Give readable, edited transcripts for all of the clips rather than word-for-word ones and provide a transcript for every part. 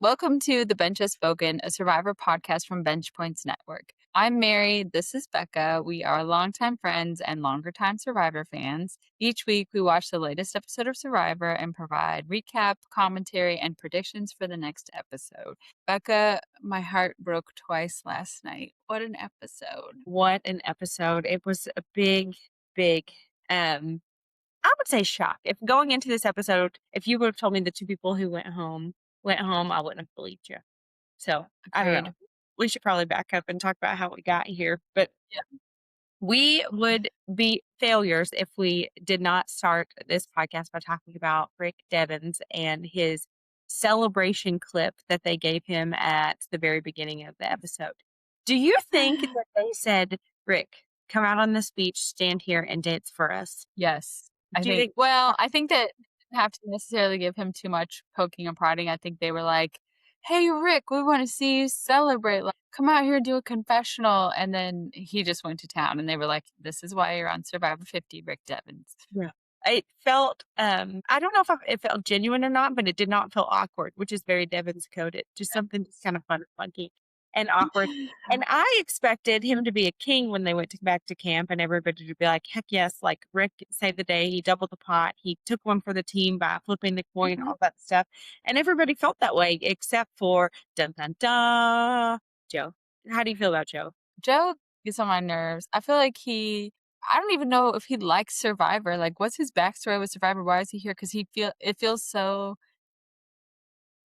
Welcome to The Bench Has Spoken, a Survivor podcast from Bench Points Network. I'm Mary. This is Becca. We are longtime friends and longer time Survivor fans. Each week, we watch the latest episode of Survivor and provide recap, commentary, and predictions for the next episode. Becca, my heart broke twice last night. What an episode. What an episode. It was a big, I would say shock. If going into this episode, if you would have told me the two people who went home, I wouldn't have believed you. So I don't know. Agreed. We should probably back up and talk about how we got here. But Yeah. we would be failures if we did not start this podcast by talking about Rick Devens and his celebration clip that they gave him at the very beginning of the episode. Do you think that they said, Rick, come out on this beach, stand here and dance for us? Yes. Do you think I think that they didn't have to necessarily give him too much poking and prodding. I think they were like, "Hey, Rick, we want to see you celebrate. Like, come out here, do a confessional." And then he just went to town and they were like, "This is why you're on Survivor 50, Rick Devens." Yeah. It felt, I don't know if it felt genuine or not, but it did not feel awkward, which is very Devens coded. Just something just kind of fun and funky and awkward. And I expected him to be a king when they went back to camp and everybody to be like, heck yes, like Rick saved the day. He doubled the pot. He took one for the team by flipping the coin, Mhm. all that stuff. And everybody felt that way except for dun dun dun, Joe. How do you feel about Joe? Joe gets on my nerves. I feel like I don't even know if he likes Survivor. Like, what's his backstory with Survivor? Why is he here? Because it feels so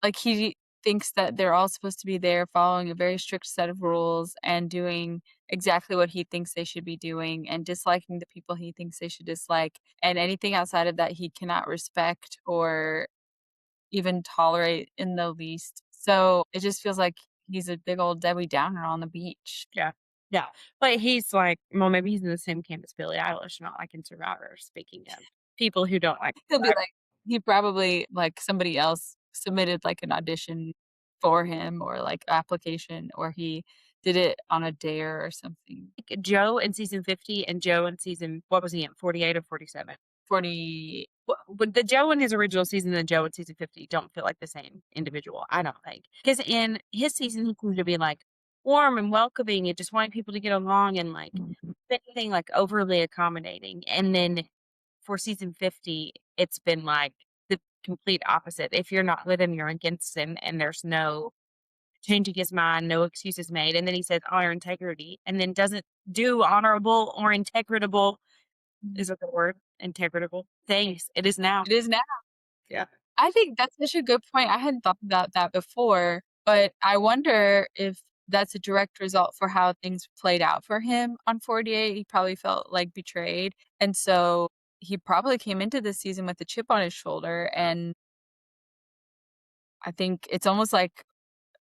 like he thinks that they're all supposed to be there following a very strict set of rules and doing exactly what he thinks they should be doing and disliking the people he thinks they should dislike. And anything outside of that, he cannot respect or even tolerate in the least. So it just feels like he's a big old Debbie Downer on the beach. Yeah. Yeah. But he's like, well, maybe he's in the same camp as Billie Eilish, not like in Survivor, speaking of people who don't like He'll be Survivor. like, he probably, like, somebody else submitted, like, an audition for him or, like, application, or he did it on a dare or something. Like Joe in season 50 and Joe in season, what was he in, 48 or 47? 40 But the Joe in his original season and the Joe in season 50 don't feel like the same individual, I don't think. Because in his season, he seemed to be like warm and welcoming and just wanting people to get along and like anything like overly accommodating. And then for season 50, it's been like the complete opposite. If you're not with him, you're against him, and there's no changing his mind, no excuses made. And then he says honor integrity, and then doesn't do honorable or integritable. Is it the word? Integritable things. It is now. It is now. Yeah. I think that's such a good point. I hadn't thought about that before, but I wonder if that's a direct result for how things played out for him on 48. He probably felt, like, betrayed, and so he probably came into this season with a chip on his shoulder, and I think it's almost like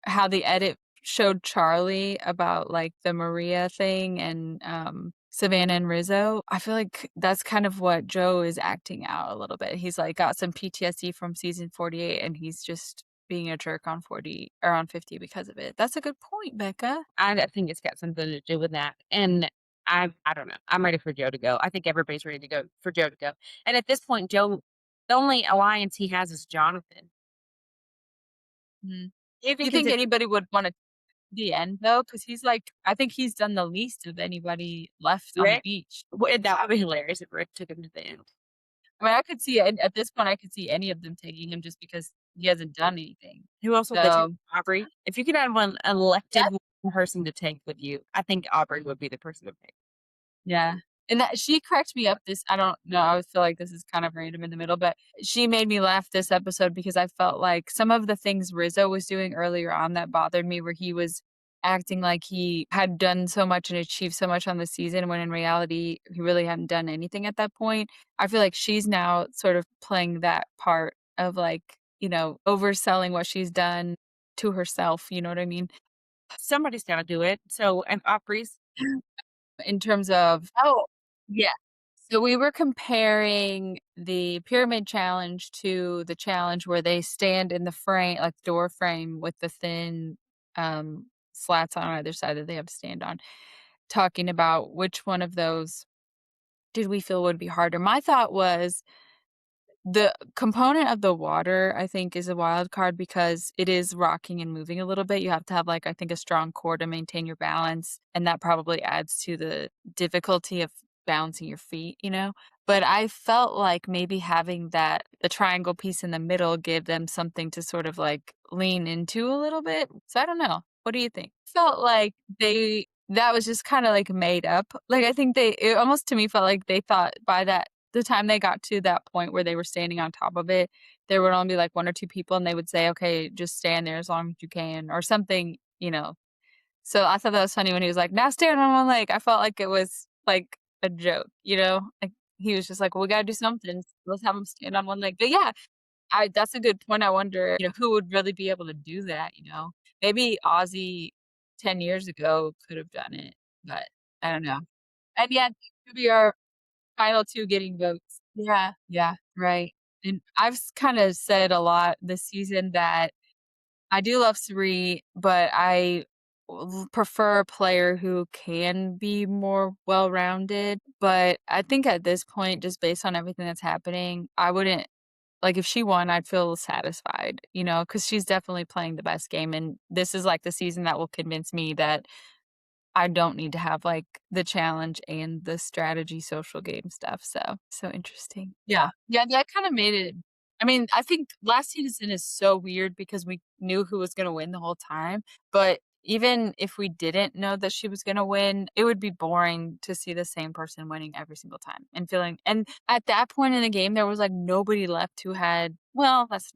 how the edit showed Charlie about, like, the Maria thing and, Savannah and Rizzo. I feel like that's kind of what Joe is acting out a little bit. He's, like, got some PTSD from season 48, and he's just being a jerk on 40 or on 50 because of it. That's a good point, Becca. I think it's got something to do with that. And I don't know. I'm ready for Joe to go. I think everybody's ready to go for Joe to go. And at this point, Joe, the only alliance he has is Jonathan. Mm. Even You think consider anybody would wanna the end, though? Because he's, like, I think he's done the least of anybody left on the Rick, beach. that would be hilarious if Rick took him to the end. I mean, I could see it at this point, I could see any of them taking him just because he hasn't done anything. Who else would they take? So, Aubrey. If you could have one elected that person to take with you, I think Aubrey would be the person to pick. yeah. And that she cracked me up this I don't know, I feel like this is kind of random in the middle, but she made me laugh this episode because I felt like some of the things Rizzo was doing earlier on that bothered me, where he was acting like he had done so much and achieved so much on the season when in reality he really hadn't done anything at that point. I feel like she's now sort of playing that part of, like, overselling what she's done to herself, you know what I mean? Somebody's got to do it. So, and Aubrey's. In terms of yeah. So we were comparing the pyramid challenge to the challenge where they stand in the frame, like door frame with the thin slats on either side that they have to stand on, talking about which one of those did we feel would be harder. My thought was The component of the water, I think, is a wild card because it is rocking and moving a little bit. You have to have, like, I think, a strong core to maintain your balance, and that probably adds to the difficulty of balancing your feet, you know? But I felt like maybe having the triangle piece in the middle gave them something to sort of, like, lean into a little bit. So I don't know. What do you think? Felt like that was just kinda, like, made up. Like, I think it almost to me felt like they thought by the time they got to that point where they were standing on top of it, there would only be, like, 1 or 2 people, and they would say, "Okay, just stand there as long as you can," or something, you know? So I thought that was funny when he was like, "Now stand on one leg." I felt like it was, like, a joke, you know? Like, he was just like, "Well, we gotta do something. Let's have him stand on one leg." But yeah, I that's a good point. I wonder, who would really be able to do that, you know? Maybe Ozzy 10 years ago could have done it, but I don't know. And yeah, that could be our final 2 getting votes. Yeah, yeah, right. And I've kinda said a lot this season that I do love Cirie, but I prefer a player who can be more well-rounded, but I think at this point, just based on everything that's happening, I wouldn't like, if she won, I'd feel satisfied, because she's definitely playing the best game, and this is, like, the season that will convince me that I don't need to have, like, the challenge and the strategy social game stuff, so interesting. Yeah. Yeah, that kinda made it I mean, I think last season is so weird because we knew who was gonna win the whole time, but even if we didn't know that she was gonna win, it would be boring to see the same person winning every single time and at that point in the game, there was, like, nobody left who had well, that's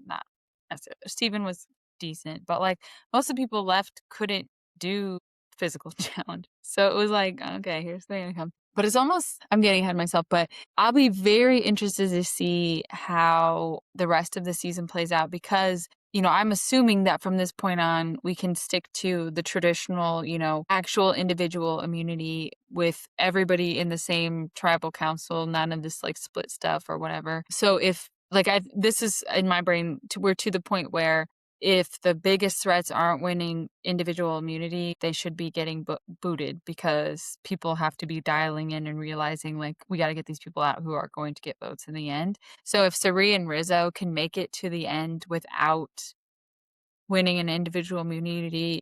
it. Steven was decent, but, like, most of the people left couldn't do physical challenge. So it was like, "Okay, here's the income." But it's almost I'm getting ahead of myself, but I'll be very interested to see how the rest of the season plays out because, I'm assuming that from this point on, we can stick to the traditional, actual individual immunity with everybody in the same tribal council, none of this, like, split stuff or whatever. So if like, this is in my brain we're to the point where if the biggest threats aren't winning individual immunity, they should be getting booted because people have to be dialing in and realizing, like, we got to get these people out who are going to get votes in the end. So if Seree and Rizzo can make it to the end without winning an individual immunity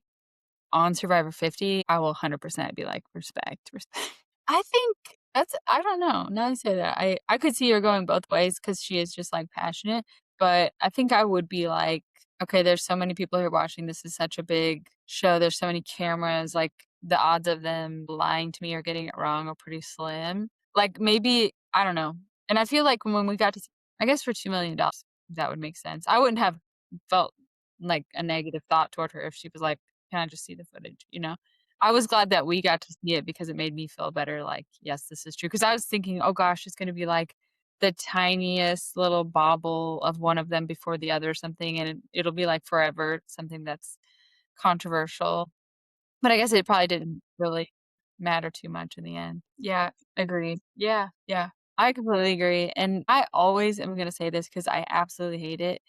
on Survivor 50, I will 100% be like, respect, respect. I think I don't know. Now that you say that, I could see her going both ways because she is just, like, passionate, but I think I would be like, "Okay, there's so many people here watching, this is such a big show, there's so many cameras, like, the odds of them lying to me or getting it wrong are pretty slim." Like, maybe I don't know. And I feel like when we got to I guess for $2,000,000, that would make sense. I wouldn't have felt like a negative thought toward her if she was like, "Can I just see the footage?" You know? I was glad that we got to see it because it made me feel better, like, "Yes, this is true." Because I was thinking, "Oh gosh, it's gonna be like the tiniest little bobble of one of them before the other or something, and it'll be, like, forever, something that's controversial." But I guess it probably didn't really matter too much in the end. Yeah, agreed. Yeah, yeah. I completely agree, and I always am gonna say this because I absolutely hate it.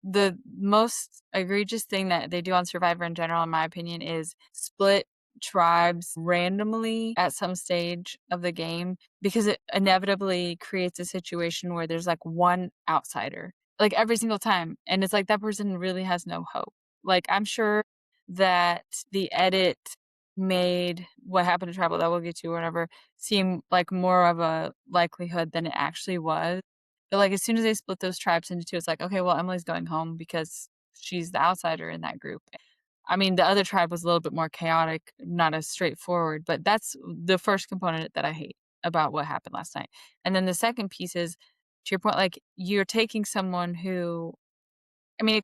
The most egregious thing that they do on Survivor in general, in my opinion, is split tribes randomly at some stage of the game because it inevitably creates a situation where there's, like, one outsider, like, every single time, and it's like that person really has no hope. Like, I'm sure that the edit made what happened to Tribal that we'll get to or whatever seem like more of a likelihood than it actually was. But, like, as soon as they split those tribes into 2, it's like, "Okay, well, Emily's going home because she's the outsider in that group." I mean, the other tribe was a little bit more chaotic, not as straightforward, but that's the first component that I hate about what happened last night. And then the second piece is, to your point, like, you're taking someone who I mean,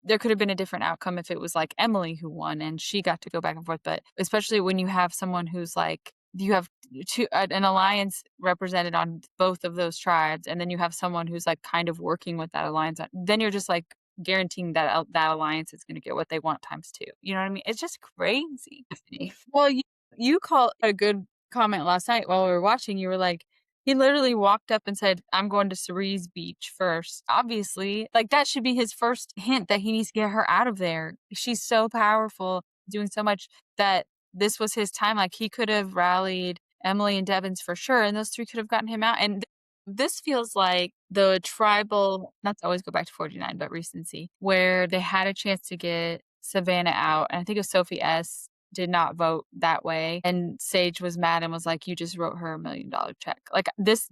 there could have been a different outcome if it was, like, Emily who won and she got to go back and forth, but especially when you have someone who's, like you have 2 an alliance represented on both of those tribes, and then you have someone who's, like, kind of working with that alliance, then you're just, like, guaranteeing that that alliance is gonna get what they want times 2, you know what I mean? It's just crazy to me. Well, you called a good comment last night while we were watching, you were like, he literally walked up and said, "I'm going to Ceree's beach first." Obviously, like, that should be his first hint that he needs to get her out of there. She's so powerful, doing so much that this was his time, like, he could have rallied Emily and Devens for sure, and those 3 could have gotten him out, and This feels like the tribal, not to always go back to 49, but recency, where they had a chance to get Savannah out, and I think it was Sophie S. did not vote that way, and Sage was mad and was like, "You just wrote her $1,000,000 check." Like, this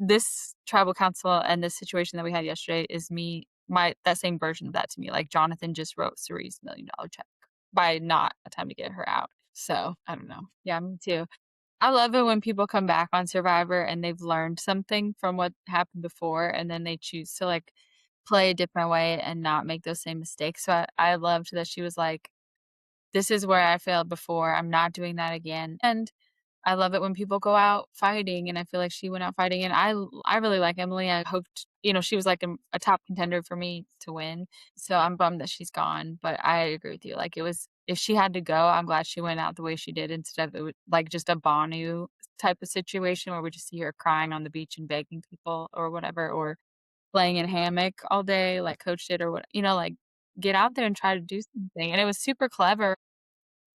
tribal council and this situation that we had yesterday is me my that same version of that to me, like, Jonathan just wrote Cerie's $1,000,000 check by not attempting to get her out. So, I don't know. Yeah, me too. I love it when people come back on Survivor and they've learned something from what happened before, and then they choose to, like, play a different way and not make those same mistakes. So I loved that she was like, "This is where I failed before. I'm not doing that again." And I love it when people go out fighting, and I feel like she went out fighting, and I really like Emily. I hoped, she was like a top contender for me to win, so I'm bummed that she's gone, but I agree with you, like, it was if she had to go, I'm glad she went out the way she did instead of like, just a Bonu type of situation where we just see her crying on the beach and begging people or whatever, or laying in a hammock all day like Coach did or like, get out there and try to do something, and it was super clever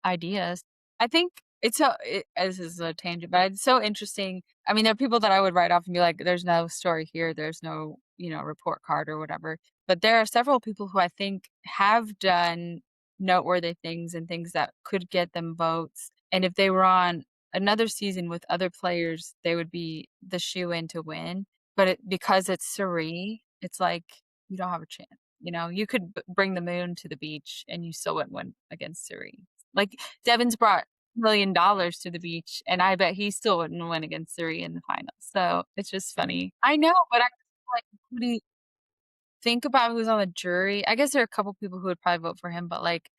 ideas. I think this is a tangent, but it's so interesting. I mean, there are people that I would write off and be like, "There's no story here. There's no, report card or whatever." But there are several people who I think have done noteworthy things and things that could get them votes. And if they were on another season with other players, they would be the shoe-in to win. But because it's Cirie, it's like you don't have a chance. You could bring the moon to the beach and you still wouldn't win against Cirie. Like, Devens brought $1,000,000 to the beach, and I bet he still wouldn't win against Cirie in the finals, so it's just funny. I know, but I like, who do you think about who's on the jury? I guess there are a couple people who would probably vote for him, but, like,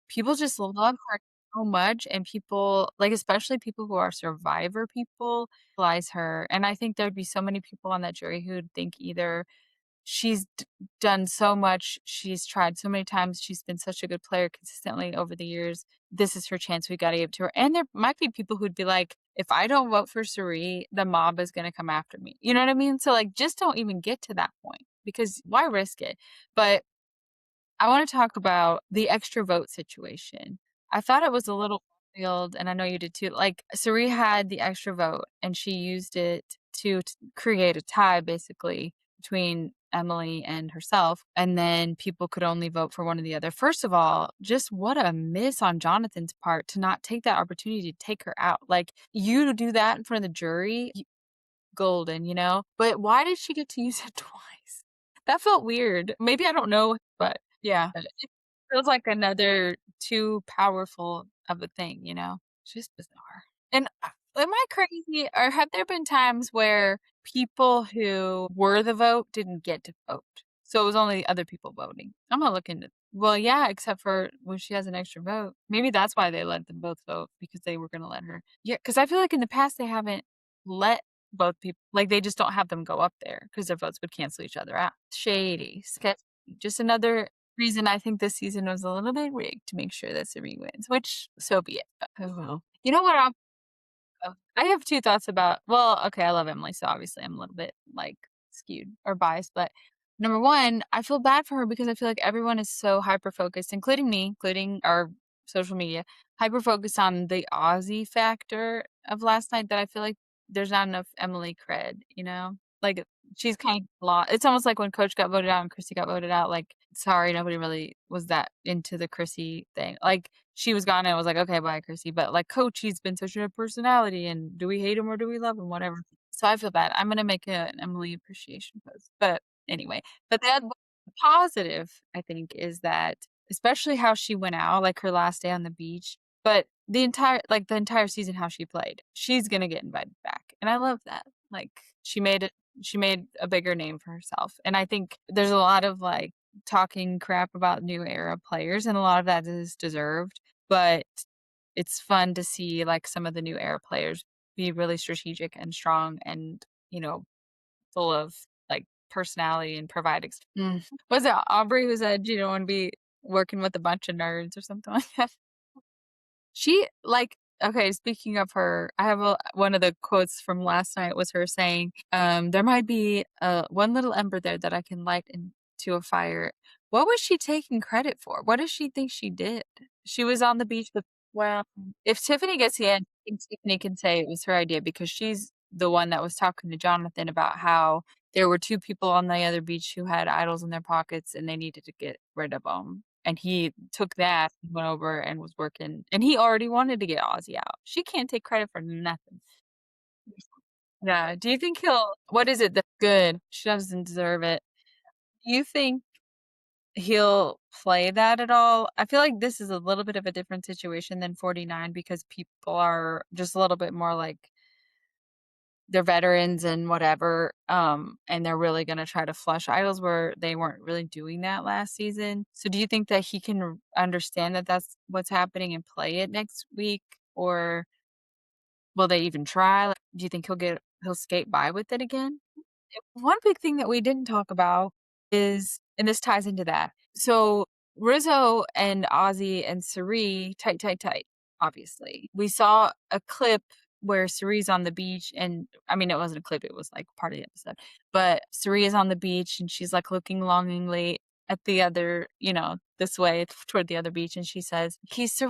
people just love her so much, and people like, especially people who are Survivor people, realize her, and I think there'd be so many people on that jury who'd think either she's done so much, she's tried so many times, she's been such a good player consistently over the years. This is her chance, we gotta give it to her. And there might be people who'd be like, "If I don't vote for Cirie, the mob is gonna come after me." You know what I mean? So, like, just don't even get to that point because why risk it? But I wanna talk about the extra vote situation. I thought it was a little wild, and I know you did too. Like, Cirie had the extra vote, and she used it to create a tie, basically, between Emily and herself, and then people could only vote for one or the other. First of all, just what a miss on Jonathan's part to not take that opportunity to take her out. Like, you do that in front of the jury, golden, But why did she get to use it twice? That felt weird. Maybe I don't know, but yeah, it feels like another too powerful of a thing, It's just bizarre. And, am I crazy, or have there been times where people who were the vote didn't get to vote? So it was only other people voting. I'm gonna look into well, yeah, except for when she has an extra vote. Maybe that's why they let them both vote because they were gonna let her. Yeah, because I feel like in the past they haven't let both people like, they just don't have them go up there because their votes would cancel each other out. Shady, sketchy. Just another reason I think this season was a little bit rigged to make sure that Seree wins, which so be it. But, oh well. You know what? I have 2 thoughts about well, okay, I love Emily, so obviously I'm a little bit, like, skewed or biased, but number 1, I feel bad for her because I feel like everyone is so hyper-focused, including me, including our social media, hyper-focused on the Ozzy factor of last night that I feel like there's not enough Emily cred, you know? Like, she's kind of it's almost like when Coach got voted out and Chrissy got voted out, like, sorry, nobody really was that into the Chrissy thing. Like, she was gone and I was like, "Okay, bye, Chrissy." But, like, Coach, he's been such a personality, and do we hate him or do we love him? Whatever. So I feel bad. I'm gonna make an Emily appreciation post. But anyway, but the positive, I think, is that especially how she went out, like, her last day on the beach, but the entire season how she played. She's gonna get invited back, and I love that. Like, she made a bigger name for herself, and I think there's a lot of, like, talking crap about new era players, and a lot of that is deserved, but it's fun to see, like, some of the new era players be really strategic and strong and, full of, like, personality and provide Was it Aubrey who said you don't wanna be working with a bunch of nerds or something like that? She like okay, speaking of her, I have one of the quotes from last night was her saying, "There might be, one little ember there that I can light into a fire." What was she taking credit for? What does she think she did? She was on the beach with well, if Tiffany gets the end, I think Tiffany can say it was her idea because she's the one that was talking to Jonathan about how there were 2 people on the other beach who had idols in their pockets, and they needed to get rid of them. And he took that, went over and was working and he already wanted to get Ozzy out. She can't take credit for nothing. Yeah, do you think he'll what is it that's good? She doesn't deserve it. Do you think he'll play that at all? I feel like this is a little bit of a different situation than 49 because people are just a little bit more like they're veterans and whatever, and they're really gonna try to flush idols where they weren't really doing that last season. So do you think that he can understand that that's what's happening and play it next week, or will they even try? Like, do you think he'll skate by with it again? One big thing that we didn't talk about is and this ties into that. So, Rizzo and Ozzy and Cirie, tight, tight, tight, obviously. We saw a clip where Cirie's on the beach and I mean, it wasn't a clip, it was, like, part of the episode, but Cirie is on the beach and she's, like, looking longingly at the other this way toward the other beach, and she says, "He's Sir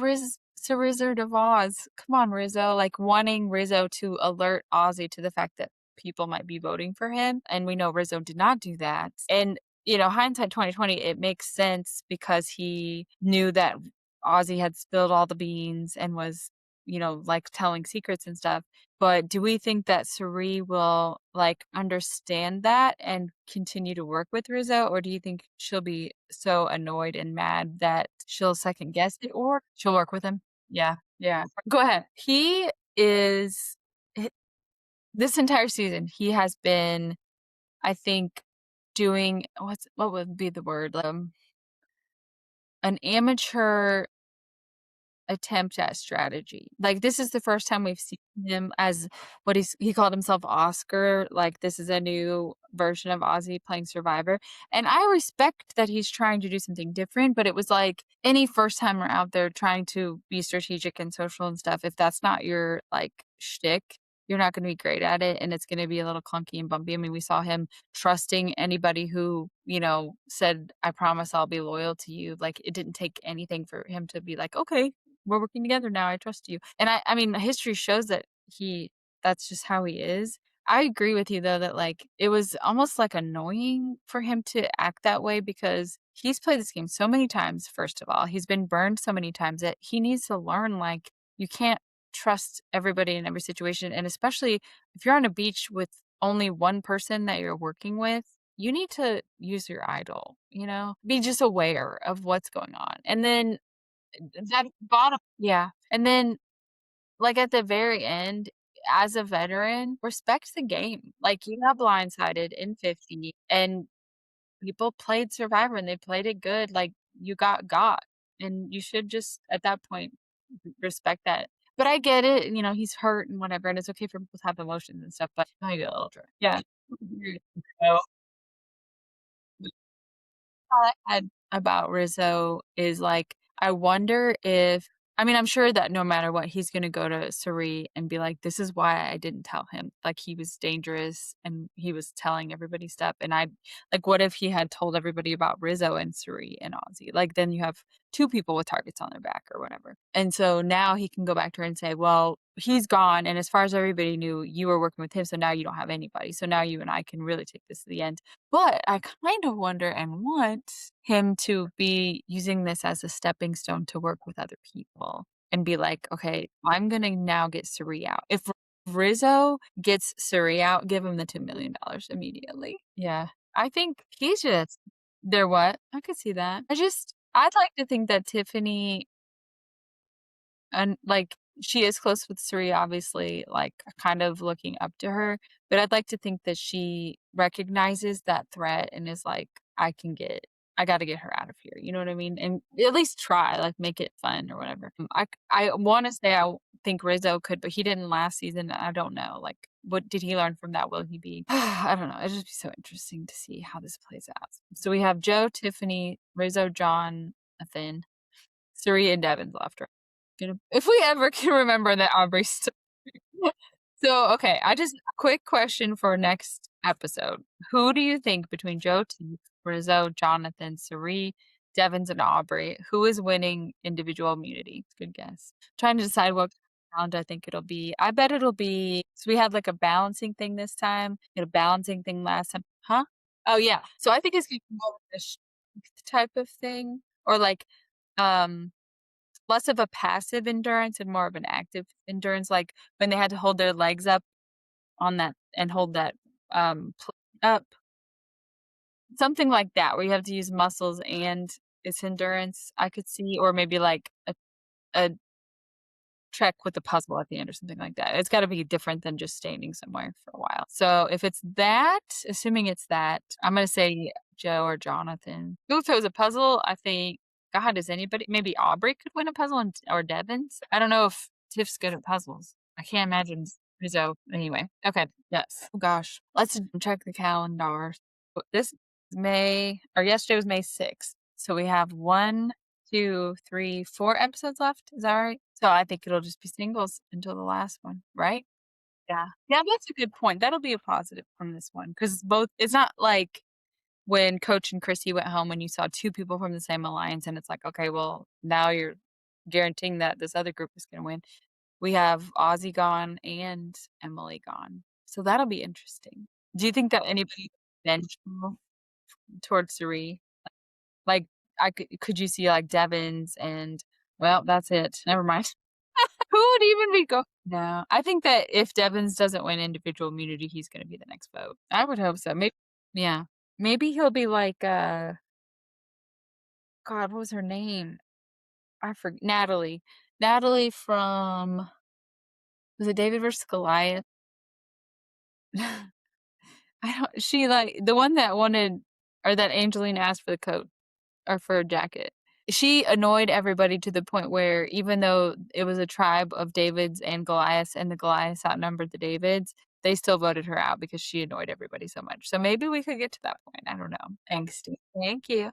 Wizard of Oz. Come on, Rizzo," like, wanting Rizzo to alert Ozzy to the fact that people might be voting for him, and we know Rizzo did not do that. And, hindsight 2020, it makes sense because he knew that Ozzy had spilled all the beans and was, like, telling secrets and stuff. But do we think that Cerie will, like, understand that and continue to work with Rizzo, or do you think she'll be so annoyed and mad that she'll second guess it, or she'll work with him? Yeah, yeah. Go ahead. He is this entire season, he has been, I think, doing what would be the word? An amateur attempt at strategy. Like, this is the first time we've seen him as what he called himself Oscar, like, this is a new version of Ozzy playing Survivor, and I respect that he's trying to do something different, but it was like any first-timer out there trying to be strategic and social and stuff, if that's not your, like, shtick, you're not gonna be great at it, and it's gonna be a little clunky and bumpy. I mean, we saw him trusting anybody who, said, "I promise I'll be loyal to you." Like, it didn't take anything for him to be like, "Okay, we're working together now. I trust you." And I mean, history shows that that's just how he is. I agree with you though that like it was almost like annoying for him to act that way because he's played this game so many times, first of all. He's been burned so many times that he needs to learn like you can't trust everybody in every situation. And especially if you're on a beach with only one person that you're working with, you need to use your idol, Be just aware of what's going on. And then that bottom yeah, and then, like, at the very end, as a veteran, respect the game. Like, you got blindsided in 50, and people played Survivor, and they played it good, like, you got, and you should just, at that point, respect that. But I get it, he's hurt and whatever, and it's okay for people to have emotions and stuff, but I get a little dry. Yeah. So I had about Rizzo is, like, I wonder if I mean, I'm sure that no matter what, he's gonna go to Cirie and be like, "This is why I didn't tell him." Like, he was dangerous, and he was telling everybody stuff, and like, what if he had told everybody about Rizzo and Cirie and Ozzy? Like, then you have 2 people with targets on their back or whatever. And so now he can go back to her and say, "Well, he's gone, and as far as everybody knew, you were working with him, so now you don't have anybody. So now you and I can really take this to the end." But I kind of wonder and want him to be using this as a stepping stone to work with other people and be like, "Okay, I'm gonna now get Cirie out." If Rizzo gets Cirie out, give him the $2 million immediately. Yeah. I think he should they're what? I could see that. I'd like to think that Tiffany and, like, she is close with Suri, obviously, like, kind of looking up to her, but I'd like to think that she recognizes that threat and is like, I gotta get her out of here," you know what I mean? And at least try, like, make it fun or whatever. I wanna say think Rizzo could, but he didn't last season, I don't know, like, what did he learn from that? Will he be I don't know, it'd just be so interesting to see how this plays out. So we have Joe, Tiffany, Rizzo, Jonathan, Suri, and Devens left, if we ever can remember that Aubrey So, okay, quick question for next episode. Who do you think between Joe T, Rizzo, Jonathan, Cerie, Devens, and Aubrey, who is winning individual immunity? Good guess. Trying to decide what round I think it'll be. I bet it'll be so we had like a balancing thing this time. We had a balancing thing last time. Huh? Oh, yeah. So I think it's gonna be more of a strength type of thing or, like, um, less of a passive endurance and more of an active endurance, like, when they had to hold their legs up on that and hold that, pl up, something like that, where you have to use muscles and it's endurance, I could see, or maybe, like, a trek with a puzzle at the end or something like that. It's gotta be different than just standing somewhere for a while. So if it's that, assuming it's that, I'm gonna say Joe or Jonathan. Ooh, if it was a puzzle, I think God, is anybody maybe Aubrey could win a puzzle and or Devens? I don't know if Tiff's good at puzzles. I can't imagine Rizzo anyway. Okay, yes. Oh gosh. Let's check the calendar. This is May or yesterday was May 6th. So we have 1, 2, 3, 4 episodes left. Is that right? So I think it'll just be singles until the last one, right? Yeah. Yeah, that's a good point. That'll be a positive from this one because both it's not like when Coach and Chrissy went home when you saw 2 people from the same alliance and it's like, "Okay, well, now you're guaranteeing that this other group is gonna win." We have Ozzy gone and Emily gone. So that'll be interesting. Do you think that anybody vengeful towards Cirie? Like, I could you see, like, Devens and well, that's it. Never mind. Who would even be go No, I think that if Devens doesn't win individual immunity, he's gonna be the next vote. I would hope so. Maybe yeah. Maybe he'll be like, God, what was her name? I forg Natalie. Natalie from was it David versus Goliath? I don't she, like the one that wanted or that Angelina asked for the coat or for a jacket. She annoyed everybody to the point where even though it was a tribe of Davids and Goliaths, and the Goliaths outnumbered the Davids, they still voted her out because she annoyed everybody so much. So maybe we could get to that point. I don't know. Angsty. Thank you.